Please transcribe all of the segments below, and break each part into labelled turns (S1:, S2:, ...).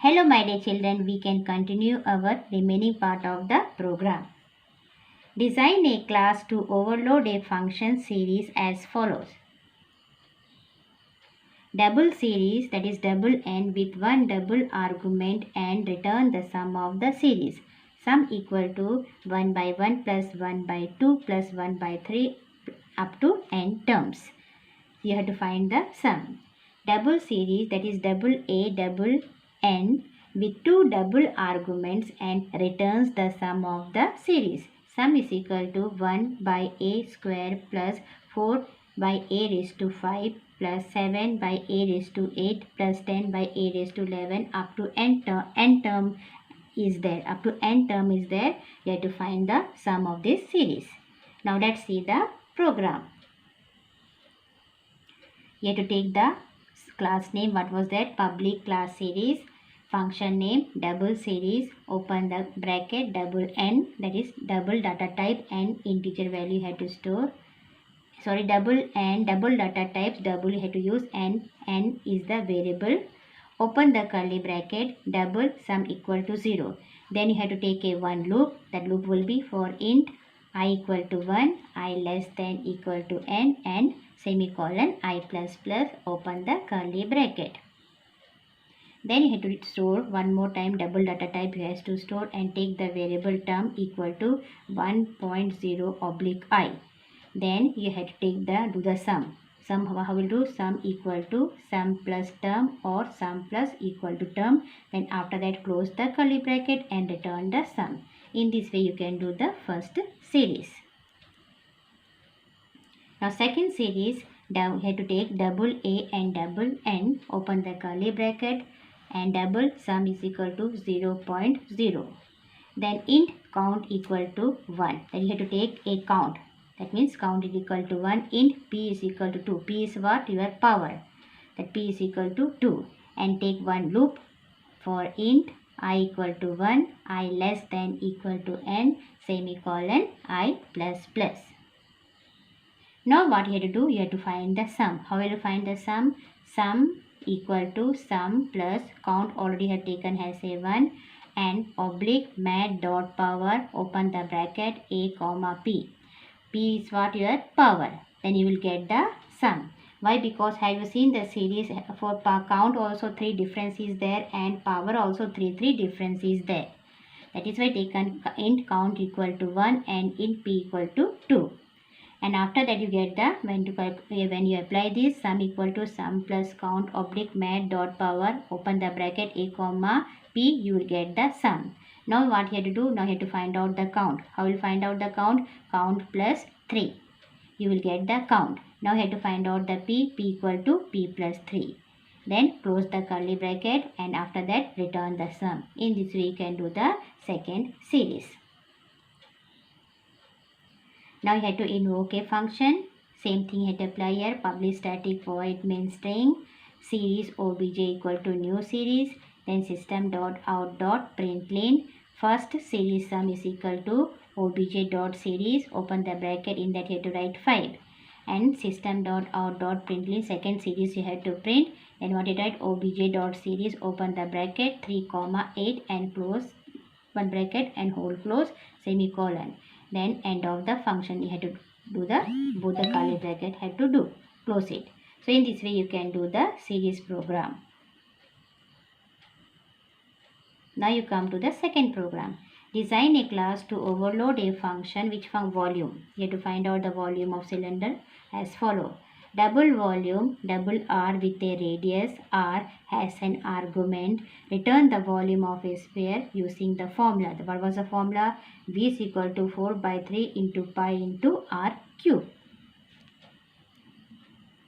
S1: Hello my dear children, we can continue our remaining part of the program. Design a class to overload a function series as follows. Double series, that is double n with one double argument, and return the sum of the series. Sum equal to 1 by 1 plus 1 by 2 plus 1 by 3 up to n terms. You have to find the sum. Double series, that is double A double n with two double arguments and returns the sum of the series. Sum is equal to 1 by a square plus 4 by a raised to 5 plus 7 by a raised to 8 plus 10 by a raised to 11 up to n term is there. Up to n term is there. You have to find the sum of this series. Now let's see the program. You have to take the class name. What was that? Public class series. Function name double series. Open the bracket double n, that is double data type and integer value you have to store. Sorry, double n, double data types, double you have to use, and n is the variable. Open the curly bracket, double sum equal to 0. Then you have to take a one loop. That loop will be for int I equal to 1, I less than equal to n, and semicolon I plus plus, open the curly bracket. Then you have to store one more time double data type you have to store and take the variable term equal to 1.0 oblique I. Then you have to take do the sum. Sum, how will do? Sum equal to sum plus term or sum plus equal to term. Then after that close the curly bracket and return the sum. In this way you can do the first series. Now second series, you have to take double A and double n, open the curly bracket, and double sum is equal to 0.0. Then int count equal to 1. Then you have to take a count. That means count is equal to 1. Int p is equal to 2. P is what? Your power. That p is equal to 2. And take one loop for int I equal to 1, I less than equal to n, semicolon I plus plus. Now what you have to do? You have to find the sum. How will you find the sum? Sum equal to sum plus count already have taken as a 1 and oblique mat dot power, open the bracket, a comma p. P is what? Your power. Then you will get the sum. Why? Because have you seen the series for count also 3 difference is there and power also 3 difference is there. That is why taken int count equal to 1 and int p equal to 2. And after that you get the, when you apply this, sum equal to sum plus count oblique mat dot power, open the bracket, a comma p, you will get the sum. Now what you have to do? Now you have to find out the count. How will you find out the count? Count plus 3. You will get the count. Now you have to find out the p equal to p plus 3. Then close the curly bracket and after that return the sum. In this way you can do the second series. Now you have to invoke a function. Same thing you have to apply here. Public static void main string series obj equal to new series. Then system dot out dot println. First series sum is equal to obj dot series. Open the bracket, in that you have to write 5. And system dot out dot println second series you have to print. And what you write? Obj dot series, open the bracket, 3 comma 8 and close one bracket and hold close, semicolon. Then end of the function you have to do both the curly bracket have to do, close it. So in this way you can do the series program. Now you come to the second program. Design a class to overload a function which volume. You have to find out the volume of cylinder as follow. Double volume, double R with a radius R has an argument. Return the volume of a sphere using the formula. What was the formula? V is equal to 4 by 3 into pi into R cube.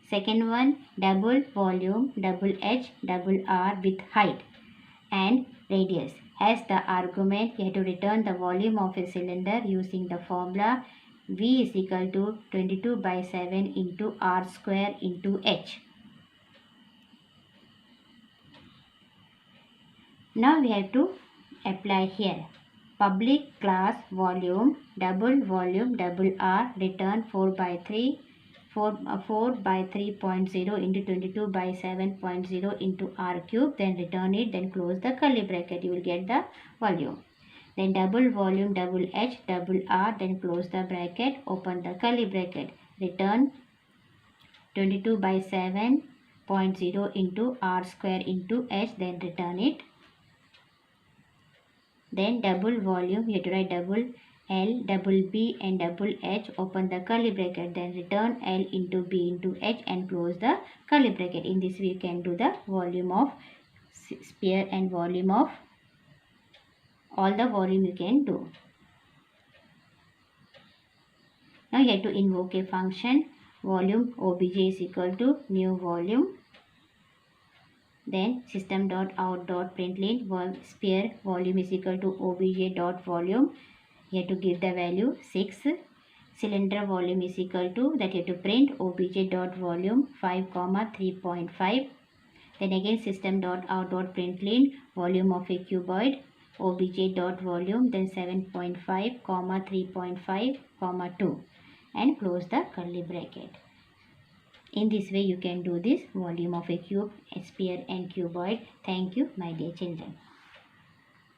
S1: Second one, double volume, double H, double R with height and radius. As the argument, you have to return the volume of a cylinder using the formula V is equal to 22 by 7 into R square into H. Now we have to apply here. Public class volume, double R, return 4 by 3 4 by 3.0 into 22 by 7.0 into r cube, then return it, then close the curly bracket. You will get the volume. Then double volume, double h, double r, then close the bracket, open the curly bracket. Return 22 by 7.0 into r square into h, then return it. Then double volume, you have to write double L, double B and double H, open the curly bracket, then return L into B into H and close the curly bracket. In this way you can do the volume of sphere and volume of all the volume you can do. Now you have to invoke a function, volume obj is equal to new volume. Then system.out.println sphere volume is equal to obj.volume. You have to give the value 6. Cylinder volume is equal to, that you have to print obj.volume 5, 3.5. Then again system.out.println volume of a cuboid obj.volume, then 7.5, 3.5, 2 and close the curly bracket. In this way you can do this volume of a cube, a sphere and cuboid. Thank you my dear children.